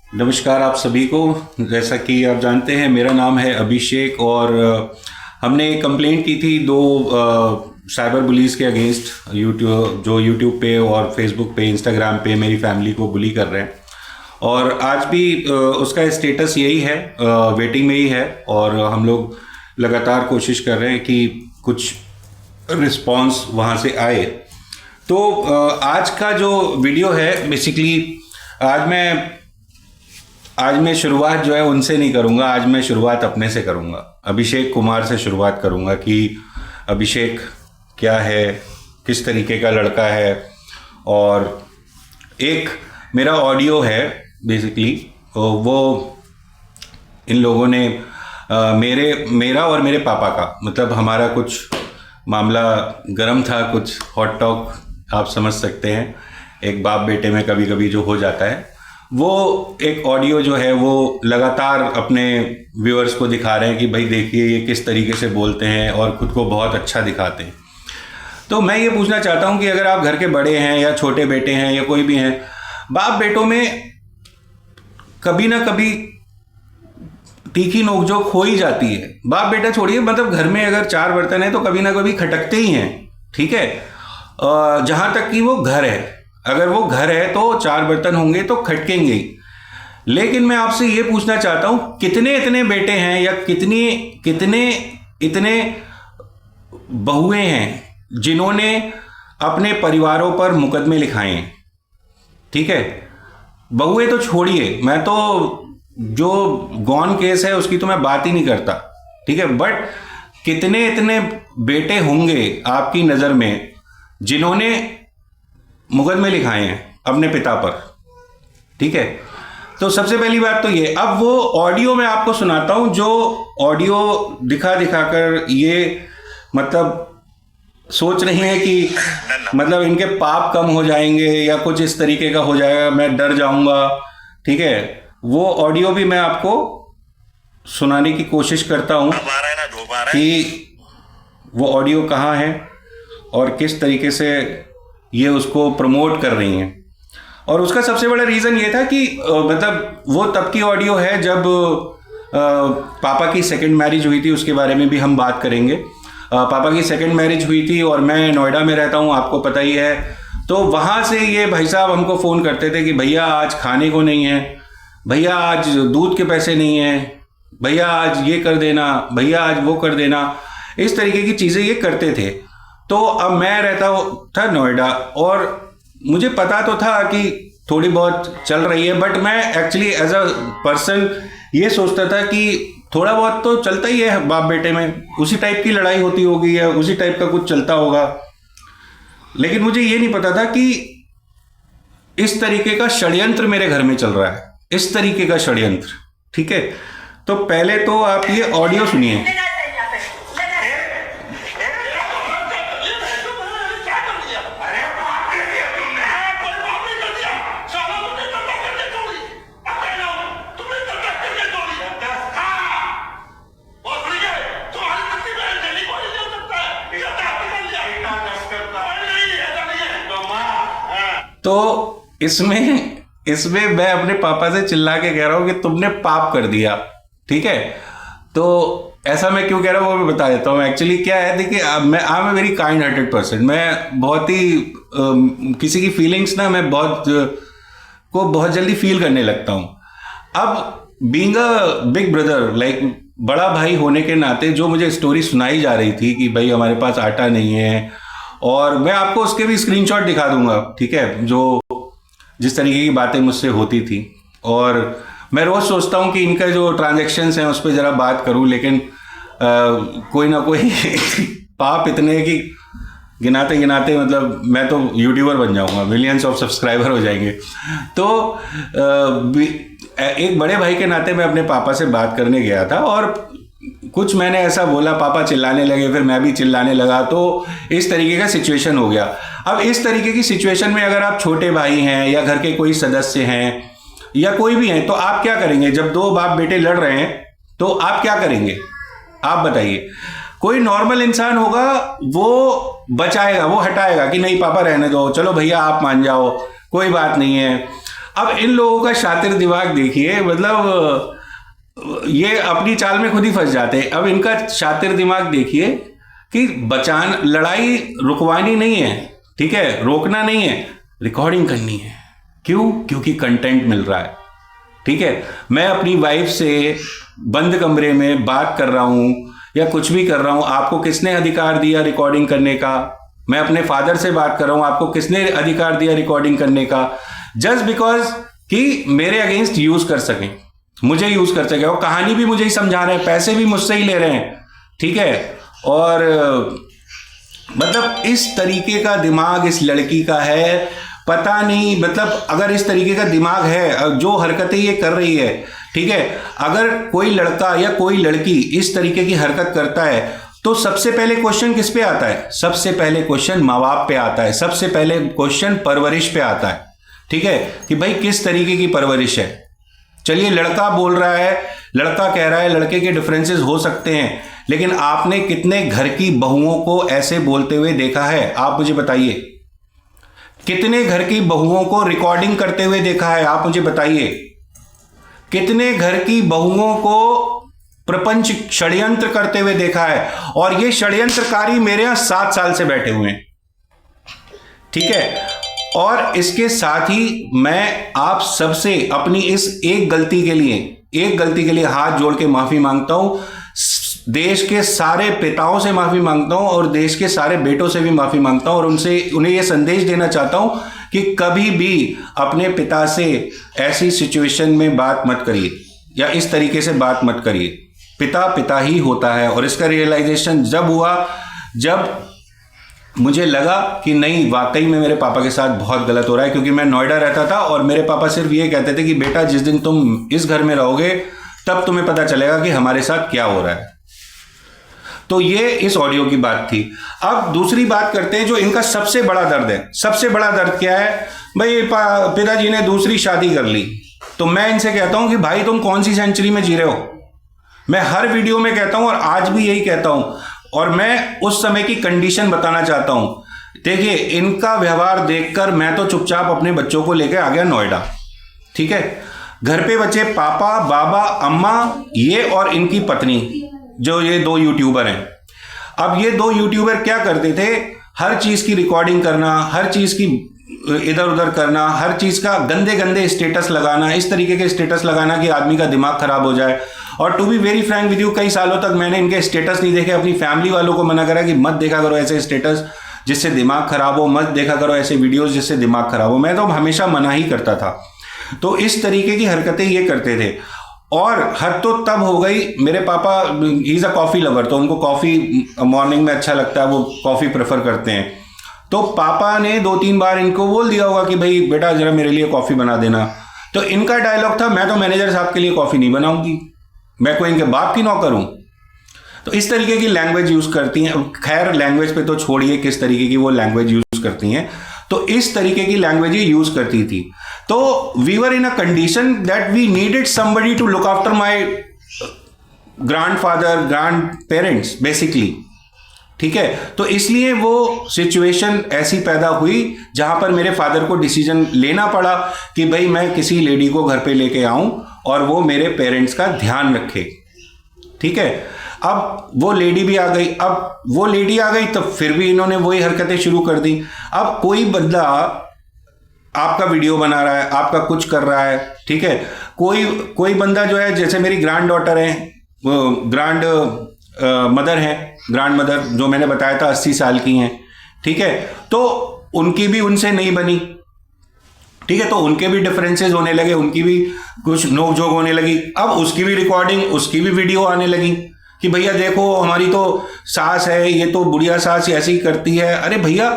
नमस्कार आप सभी को। जैसा कि आप जानते हैं मेरा नाम है अभिषेक और हमने कंप्लेंट की थी दो साइबर बुलीज के अगेंस्ट यूट्यूब पे और फेसबुक पे इंस्टाग्राम पे मेरी फैमिली को बुली कर रहे हैं। और आज भी उसका स्टेटस यही है, वेटिंग में ही है और हम लोग लगातार कोशिश कर रहे हैं कि कुछ रिस्पांस वहाँ से आए। तो आज का जो वीडियो है बेसिकली आज मैं शुरुआत जो है उनसे नहीं करूँगा, आज मैं शुरुआत अपने से करूँगा। अभिषेक कुमार से शुरुआत करूँगा कि अभिषेक क्या है, किस तरीके का लड़का है। और एक मेरा ऑडियो है बेसिकली, वो इन लोगों ने मेरा और मेरे पापा का, मतलब हमारा कुछ मामला गर्म था, कुछ हॉट टॉक आप समझ सकते हैं, एक बाप बेटे में कभी कभी जो हो जाता है। वो एक ऑडियो जो है वो लगातार अपने व्यूअर्स को दिखा रहे हैं कि भाई देखिए ये किस तरीके से बोलते हैं और खुद को बहुत अच्छा दिखाते हैं। तो मैं ये पूछना चाहता हूँ कि अगर आप घर के बड़े हैं या छोटे बेटे हैं या कोई भी हैं, बाप बेटों में कभी ना कभी तीखी नोकझोंक हो ही जाती है। बाप बेटा छोड़िए, मतलब घर में अगर 4 बर्तन है तो कभी ना कभी खटकते ही हैं, ठीक है। जहाँ तक कि वो घर है, अगर वो घर है तो 4 बर्तन होंगे तो खटकेंगे ही। लेकिन मैं आपसे ये पूछना चाहता हूं, कितने इतने बेटे हैं या इतने बहुएं हैं जिन्होंने अपने परिवारों पर मुकदमे लिखाए हैं, ठीक है। बहुएं तो छोड़िए, मैं तो जो गौन केस है उसकी तो मैं बात ही नहीं करता, ठीक है। बट कितने इतने बेटे होंगे आपकी नजर में जिन्होंने मुकदमे लिखाए हैं अपने पिता पर, ठीक है। तो सबसे पहली बात तो ये, अब वो ऑडियो मैं आपको सुनाता हूं, जो ऑडियो दिखा कर ये मतलब सोच रही है कि मतलब इनके पाप कम हो जाएंगे या कुछ इस तरीके का हो जाएगा, मैं डर जाऊंगा, ठीक है। वो ऑडियो भी मैं आपको सुनाने की कोशिश करता हूं कि वो ऑडियो कहाँ है और किस तरीके से ये उसको प्रमोट कर रही हैं। और उसका सबसे बड़ा रीज़न ये था कि मतलब वो तब की ऑडियो है जब पापा की सेकंड मैरिज हुई थी, उसके बारे में भी हम बात करेंगे। पापा की सेकंड मैरिज हुई थी और मैं नोएडा में रहता हूँ, आपको पता ही है। तो वहाँ से ये भाई साहब हमको फ़ोन करते थे कि भैया आज खाने को नहीं है, भैया आज दूध के पैसे नहीं हैं, भैया आज ये कर देना, भैया आज वो कर देना, इस तरीके की चीज़ें ये करते थे। तो अब मैं रहता था नोएडा और मुझे पता तो था कि थोड़ी बहुत चल रही है, बट मैं एक्चुअली एज अ पर्सन ये सोचता था कि थोड़ा बहुत तो चलता ही है बाप बेटे में, उसी टाइप की लड़ाई होती होगी या उसी टाइप का कुछ चलता होगा। लेकिन मुझे ये नहीं पता था कि इस तरीके का षड्यंत्र मेरे घर में चल रहा है, इस तरीके का षड्यंत्र, ठीक है। तो पहले तो आप ये ऑडियो सुनिए। तो इसमें मैं अपने पापा से चिल्ला के कह रहा हूं कि तुमने पाप कर दिया, ठीक है। तो ऐसा मैं क्यों कह रहा हूं वो मैं बता देता हूं। एक्चुअली क्या है, देखिए I am a very kind hearted person. मैं बहुत ही किसी की फीलिंग्स ना मैं बहुत जल्दी फील करने लगता हूं। अब being a big brother, like बड़ा भाई होने के नाते जो मुझे स्टोरी सुनाई जा रही थी कि भाई हमारे पास आटा नहीं है, और मैं आपको उसके भी स्क्रीनशॉट दिखा दूंगा, ठीक है, जो जिस तरीके की बातें मुझसे होती थी। और मैं रोज सोचता हूं कि इनका जो ट्रांजैक्शंस हैं उस पर जरा बात करूं, लेकिन कोई ना कोई पाप इतने कि गिनाते गिनाते मतलब मैं तो यूट्यूबर बन जाऊंगा, मिलियंस ऑफ सब्सक्राइबर हो जाएंगे। तो एक बड़े भाई के नाते मैं अपने पापा से बात करने गया था और कुछ मैंने ऐसा बोला, पापा चिल्लाने लगे, फिर मैं भी चिल्लाने लगा, तो इस तरीके का सिचुएशन हो गया। अब इस तरीके की सिचुएशन में अगर आप छोटे भाई हैं या घर के कोई सदस्य हैं या कोई भी हैं, तो आप क्या करेंगे? जब दो बाप बेटे लड़ रहे हैं तो आप क्या करेंगे? आप बताइए। कोई नॉर्मल इंसान होगा वो बचाएगा, वो हटाएगा कि नहीं पापा रहने दो, चलो भैया आप मान जाओ, कोई बात नहीं है। अब इन लोगों का शातिर दिमाग देखिए, मतलब ये अपनी चाल में खुद ही फंस जाते हैं। अब इनका शातिर दिमाग देखिए कि लड़ाई रुकवानी नहीं है, ठीक है, रोकना नहीं है, रिकॉर्डिंग करनी है। क्यों? क्योंकि कंटेंट मिल रहा है, ठीक है। मैं अपनी वाइफ से बंद कमरे में बात कर रहा हूं या कुछ भी कर रहा हूं, आपको किसने अधिकार दिया रिकॉर्डिंग करने का? मैं अपने फादर से बात कर रहा हूं, आपको किसने अधिकार दिया रिकॉर्डिंग करने का? जस्ट बिकॉज कि मेरे अगेंस्ट यूज कर सकें, मुझे यूज कर सके। और कहानी भी मुझे ही समझा रहे हैं, पैसे भी मुझसे ही ले रहे हैं, ठीक है। और मतलब इस तरीके का दिमाग इस लड़की का है, पता नहीं, मतलब अगर इस तरीके का दिमाग है, जो हरकतें ये कर रही है, ठीक है, अगर कोई लड़का या कोई लड़की इस तरीके की हरकत करता है तो सबसे पहले क्वेश्चन किस पे आता है? सबसे पहले क्वेश्चन माँ बाप पे आता है, सबसे पहले क्वेश्चन परवरिश पे आता है, ठीक है, कि भाई किस तरीके की परवरिश है। चलिए, लड़का बोल रहा है, लड़का कह रहा है, लड़के के डिफरेंसेस हो सकते हैं, लेकिन आपने कितने घर की बहुओं को ऐसे बोलते हुए देखा है? आप मुझे बताइए। कितने घर की बहुओं को रिकॉर्डिंग करते हुए देखा है? आप मुझे बताइए। कितने घर की बहुओं को प्रपंच षड्यंत्र करते हुए देखा है? और ये षड्यंत्रकारी मेरे यहां 7 साल से बैठे हुए हैं, ठीक है। और इसके साथ ही मैं आप सबसे अपनी इस एक गलती के लिए हाथ जोड़ के माफी मांगता हूं। देश के सारे पिताओं से माफी मांगता हूं और देश के सारे बेटों से भी माफी मांगता हूं, और उन्हें यह संदेश देना चाहता हूं कि कभी भी अपने पिता से ऐसी सिचुएशन में बात मत करिए या इस तरीके से बात मत करिए। पिता पिता ही होता है। और इसका रियलाइजेशन जब हुआ, जब मुझे लगा कि नहीं, वाकई में मेरे पापा के साथ बहुत गलत हो रहा है। क्योंकि मैं नोएडा रहता था और मेरे पापा सिर्फ ये कहते थे कि बेटा, जिस दिन तुम इस घर में रहोगे तब तुम्हें पता चलेगा कि हमारे साथ क्या हो रहा है। तो ये इस ऑडियो की बात थी। अब दूसरी बात करते हैं जो इनका सबसे बड़ा दर्द है। सबसे बड़ा दर्द क्या है? भाई, पिताजी ने दूसरी शादी कर ली। तो मैं इनसे कहता हूं कि भाई, तुम कौन सी सेंचुरी में जी रहे हो? मैं हर वीडियो में कहता हूं और आज भी यही कहता हूं, और मैं उस समय की कंडीशन बताना चाहता हूं। देखिए, इनका व्यवहार देखकर मैं तो चुपचाप अपने बच्चों को लेकर आ गया नोएडा, ठीक है। घर पे बच्चे पापा, बाबा, अम्मा, ये और इनकी पत्नी, जो ये 2 यूट्यूबर हैं। अब ये 2 यूट्यूबर क्या करते थे? हर चीज की रिकॉर्डिंग करना, हर चीज की इधर उधर करना, हर चीज का गंदे गंदे स्टेटस लगाना, इस तरीके के स्टेटस लगाना कि आदमी का दिमाग खराब हो जाए। और to be very frank with you, कई सालों तक मैंने इनके स्टेटस नहीं देखे। अपनी फैमिली वालों को मना करा कि मत देखा करो ऐसे स्टेटस जिससे दिमाग खराब हो, मत देखा करो ऐसे वीडियोस जिससे दिमाग खराब हो। मैं तो हमेशा मना ही करता था। तो इस तरीके की हरकतें ये करते थे। और हद तो तब हो गई, मेरे पापा he is a coffee lover, तो उनको कॉफी मॉर्निंग में अच्छा लगता है, वो कॉफी प्रेफर करते हैं। तो पापा ने 2-3 बार इनको बोल दिया होगा कि भाई बेटा, जरा मेरे लिए कॉफी बना देना। तो इनका डायलॉग था, मैं तो मैनेजर साहब के लिए कॉफी नहीं बनाऊंगी, मैं कोई इनके बाप की नौकर हूं। तो इस तरीके की लैंग्वेज यूज करती हैं। खैर, लैंग्वेज पे तो छोड़िए किस तरीके की वो लैंग्वेज यूज करती हैं। तो इस तरीके की लैंग्वेज ये यूज करती थी। तो we were in a condition that we needed somebody to look after my grandfather, grandparents basically, ठीक है। तो इसलिए वो सिचुएशन ऐसी पैदा हुई जहां पर मेरे फादर को डिसीजन लेना पड़ा कि भाई मैं किसी लेडी को घर पे लेके आऊं और वो मेरे पेरेंट्स का ध्यान रखे, ठीक है। अब वो लेडी भी आ गई। अब वो लेडी आ गई तो फिर भी इन्होंने वही हरकतें शुरू कर दी। अब कोई बंदा आपका वीडियो बना रहा है, आपका कुछ कर रहा है, ठीक है। कोई बंदा जो है, जैसे मेरी ग्रैंड डॉटर है, ग्रैंड मदर है, ग्रैंड मदर जो मैंने बताया था 80 साल की हैं, ठीक है। तो उनकी भी उनसे नहीं बनी, ठीक है। तो उनके भी डिफरेंसेस होने लगे, उनकी भी कुछ नोकझोंक होने लगी। अब उसकी भी रिकॉर्डिंग, उसकी भी वीडियो आने लगी कि भैया देखो, हमारी तो सास है, ये तो बुढ़िया सास ऐसी ही करती है। अरे भैया,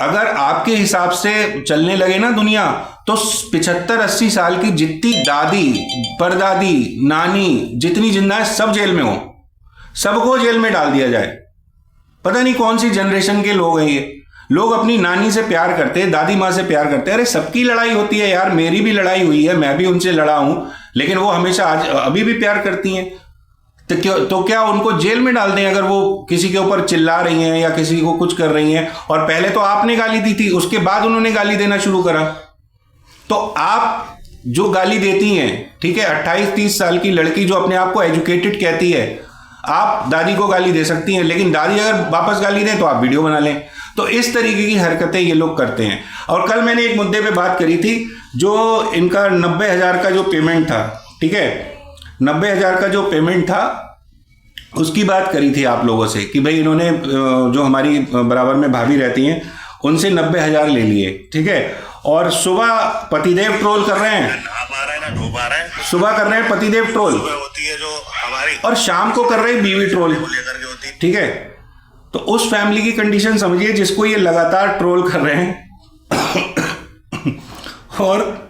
अगर आपके हिसाब से चलने लगे ना दुनिया, तो 75-80 साल की जितनी दादी, परदादी, नानी जितनी जिंदा है, सब जेल में हो, सबको जेल में डाल दिया जाए। पता नहीं कौन सी जनरेशन के लोग हैं ये। लोग अपनी नानी से प्यार करते हैं, दादी माँ से प्यार करते हैं। अरे सबकी लड़ाई होती है यार, मेरी भी लड़ाई हुई है, मैं भी उनसे लड़ा हूं, लेकिन वो हमेशा अभी भी प्यार करती हैं। तो क्या उनको जेल में डाल दें अगर वो किसी के ऊपर चिल्ला रही हैं या किसी को कुछ कर रही हैं? और पहले तो आपने गाली दी थी, उसके बाद उन्होंने गाली देना शुरू करा। तो आप जो गाली देती हैं, ठीक है, 28-30 साल की लड़की जो अपने आप को एजुकेटेड कहती है, आप दादी को गाली दे सकती हैं, लेकिन दादी अगर वापस गाली दें तो आप वीडियो बना लें। तो इस तरीके की हरकतें ये लोग करते हैं। और कल मैंने एक मुद्दे पे बात करी थी, जो इनका 90,000 का जो पेमेंट था, ठीक है, 90,000 का जो पेमेंट था उसकी बात करी थी आप लोगों से कि भाई इन्होंने जो हमारी बराबर में भाभी रहती हैं उनसे 90,000 ले लिए, ठीक है। और सुबह पतिदेव ट्रोल कर रहे हैं, सुबह कर रहे हैं पतिदेव ट्रोल होती है जो हमारी, और शाम को कर रहे हैं बीवी ट्रोल, ठीक है। तो उस फैमिली की कंडीशन समझिए जिसको ये लगातार ट्रोल कर रहे हैं और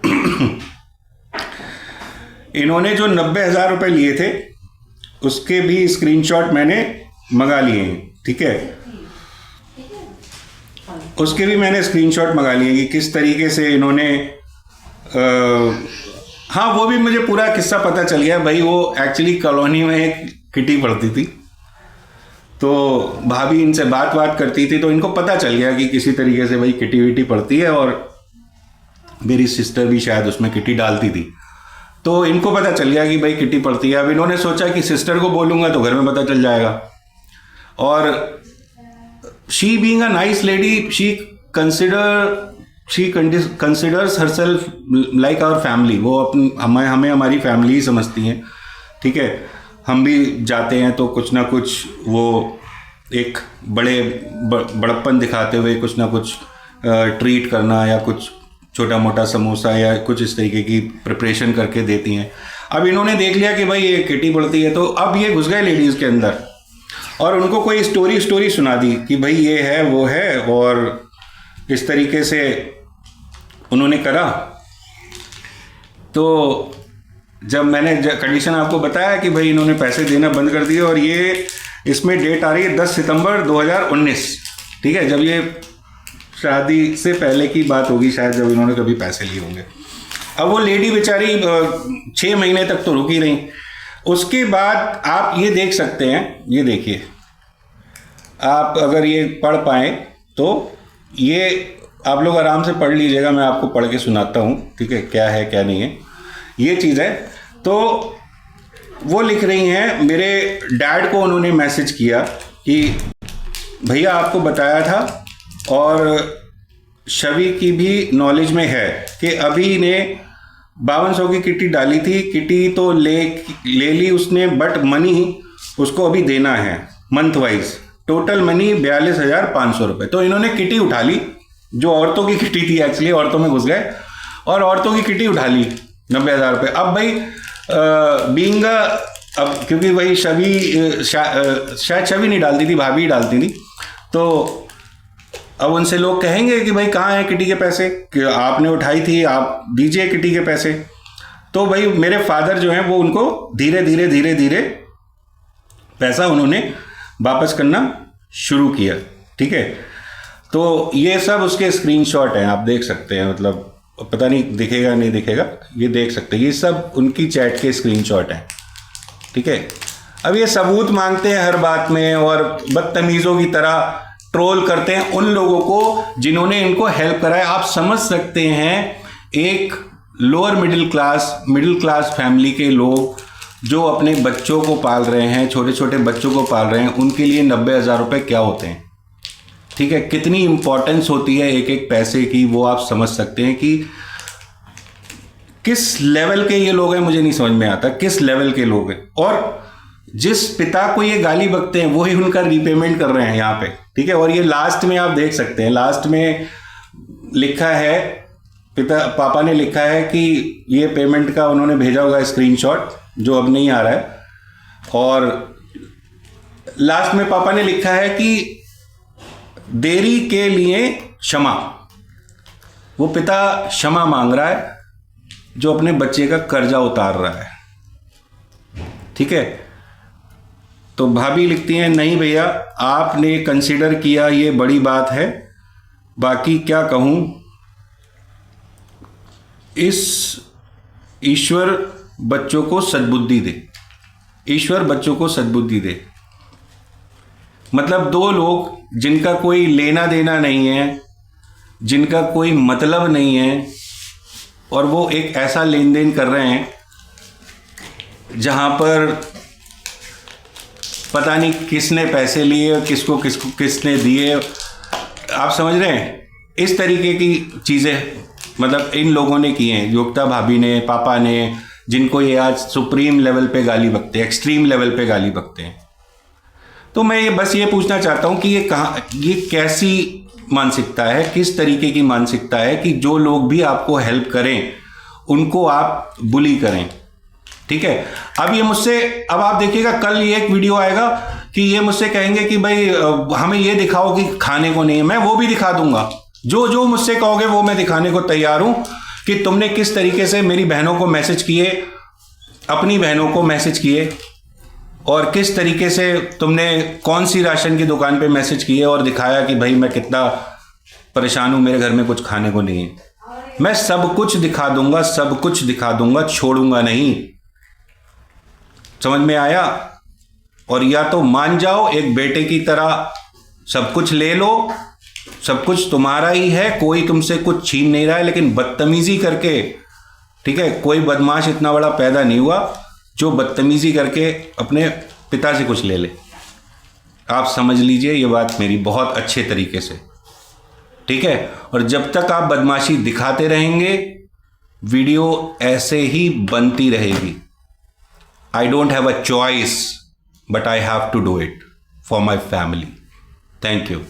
इन्होंने जो 90,000 रुपए लिए थे उसके भी स्क्रीनशॉट मैंने मंगा लिए हैं, ठीक है, उसके भी मैंने स्क्रीनशॉट मंगा लिए कि किस तरीके से इन्होंने हाँ, वो भी मुझे पूरा किस्सा पता चल गया भाई। वो एक्चुअली कॉलोनी में एक किटी पड़ती थी, तो भाभी इनसे बात करती थी, तो इनको पता चल गया कि किसी तरीके से भाई किटी विटी पड़ती है, और मेरी सिस्टर भी शायद उसमें किटी डालती थी, तो इनको पता चल गया कि भाई किटी पड़ती है। अब इन्होंने सोचा कि सिस्टर को बोलूँगा तो घर में पता चल जाएगा, और she being a nice lady, she considers herself like our family. वो हमें हमारी फैमिली ही समझती हैं, ठीक है। हम भी जाते हैं तो कुछ ना कुछ वो एक बड़प्पन दिखाते हुए कुछ ना कुछ ट्रीट करना या कुछ छोटा मोटा समोसा या कुछ इस तरीके की प्रिपरेशन करके देती हैं। अब इन्होंने देख लिया कि भाई ये किटी पड़ती है, तो अब ये घुस गए लेडीज़ के अंदर और उनको कोई स्टोरी सुना दी कि भाई ये है वो है, और इस तरीके से उन्होंने करा। तो जब मैंने कंडीशन आपको बताया कि भाई इन्होंने पैसे देना बंद कर दिए, और ये इसमें डेट आ रही है 10 सितंबर 2019, ठीक है, जब ये शादी से पहले की बात होगी शायद, जब इन्होंने कभी पैसे लिए होंगे। अब वो लेडी बेचारी 6 महीने तक तो रुकी रही। उसके बाद आप ये देख सकते हैं, ये देखिए, आप अगर ये पढ़ पाएँ तो ये आप लोग आराम से पढ़ लीजिएगा, मैं आपको पढ़ के सुनाता हूँ, ठीक है, क्या है क्या नहीं है ये चीज़ है। तो वो लिख रही हैं, मेरे डैड को उन्होंने मैसेज किया कि भैया आपको बताया था, और शवि की भी नॉलेज में है कि अभी ने 5200 की किटी डाली थी, किटी तो ले ली उसने, बट मनी उसको अभी देना है मंथ वाइज, टोटल मनी 42,500 रुपये। तो इन्होंने किटी उठा ली, जो औरतों की किटी थी, एक्चुअली औरतों में घुस गए और औरतों की किटी उठा ली 90,000 रुपये। अब भाई बीइंग अब क्योंकि भाई शायद शवि नहीं डालती थी, भाभी डालती थी, तो अब उनसे लोग कहेंगे कि भाई कहाँ है किटी के पैसे, कि आपने उठाई थी, आप दीजिए किटी के पैसे। तो भाई मेरे फादर जो हैं वो उनको धीरे धीरे पैसा उन्होंने वापस करना शुरू किया, ठीक है। तो ये सब उसके स्क्रीनशॉट हैं, आप देख सकते हैं, मतलब पता नहीं दिखेगा नहीं दिखेगा, ये देख सकते हैं, ये सब उनकी चैट के स्क्रीनशॉट हैं, ठीक है। अब ये सबूत मांगते हैं हर बात में और बदतमीज़ों की तरह ट्रोल करते हैं उन लोगों को जिन्होंने इनको हेल्प करा है। आप समझ सकते हैं एक लोअर मिडिल क्लास फैमिली के लोग जो अपने बच्चों को पाल रहे हैं, छोटे छोटे बच्चों को पाल रहे हैं, उनके लिए 90,000 रुपये क्या होते हैं, ठीक है, कितनी इंपॉर्टेंस होती है एक एक पैसे की, वो आप समझ सकते हैं कि किस लेवल के ये लोग हैं। मुझे नहीं समझ में आता किस लेवल के लोग हैं, और जिस पिता को ये गाली बकते हैं वही उनका रीपेमेंट कर रहे हैं यहाँ पे, ठीक है। और ये लास्ट में आप देख सकते हैं, लास्ट में लिखा है, पापा ने लिखा है कि ये पेमेंट का उन्होंने भेजा होगा स्क्रीनशॉट, जो अब नहीं आ रहा है, और लास्ट में पापा ने लिखा है कि देरी के लिए क्षमा। वो पिता क्षमा मांग रहा है जो अपने बच्चे का कर्जा उतार रहा है, ठीक है। तो भाभी लिखती हैं, नहीं भैया आपने कंसीडर किया, ये बड़ी बात है, बाकी क्या कहूँ, इस ईश्वर बच्चों को सद्बुद्धि दे, ईश्वर बच्चों को सद्बुद्धि दे। मतलब दो लोग जिनका कोई लेना देना नहीं है, जिनका कोई मतलब नहीं है, और वो एक ऐसा लेन देन कर रहे हैं जहाँ पर पता नहीं किसने पैसे लिए, किसको किसने दिए। आप समझ रहे हैं, इस तरीके की चीज़ें मतलब इन लोगों ने की हैं, योगिता भाभी ने, पापा ने, जिनको ये आज सुप्रीम लेवल पे गाली बकते हैं, एक्सट्रीम लेवल पे गाली बकते हैं। तो मैं ये बस ये पूछना चाहता हूँ कि ये कैसी मानसिकता है, किस तरीके की मानसिकता है कि जो लोग भी आपको हेल्प करें उनको आप बुली करें। ठीक है, अब ये मुझसे, अब आप देखिएगा कल ये एक वीडियो आएगा कि ये मुझसे कहेंगे कि भाई हमें ये दिखाओ कि खाने को नहीं है। मैं वो भी दिखा दूंगा, जो जो मुझसे कहोगे वो मैं दिखाने को तैयार हूं कि तुमने किस तरीके से मेरी बहनों को मैसेज किए, अपनी बहनों को मैसेज किए, और किस तरीके से तुमने कौन सी राशन की दुकान पे मैसेज किए और दिखाया कि भाई मैं कितना परेशान हूं, मेरे घर में कुछ खाने को नहीं है। मैं सब कुछ दिखा दूंगा, सब कुछ दिखा दूंगा, छोड़ूंगा नहीं। समझ में आया? और या तो मान जाओ एक बेटे की तरह, सब कुछ ले लो, सब कुछ तुम्हारा ही है, कोई तुमसे कुछ छीन नहीं रहा है, लेकिन बदतमीजी करके, ठीक है, कोई बदमाश इतना बड़ा पैदा नहीं हुआ जो बदतमीजी करके अपने पिता से कुछ ले ले। आप समझ लीजिए ये बात मेरी बहुत अच्छे तरीके से, ठीक है। और जब तक आप बदमाशी दिखाते रहेंगे वीडियो ऐसे ही बनती रहेगी। I don't have a choice, but I have to do it for my family. Thank you.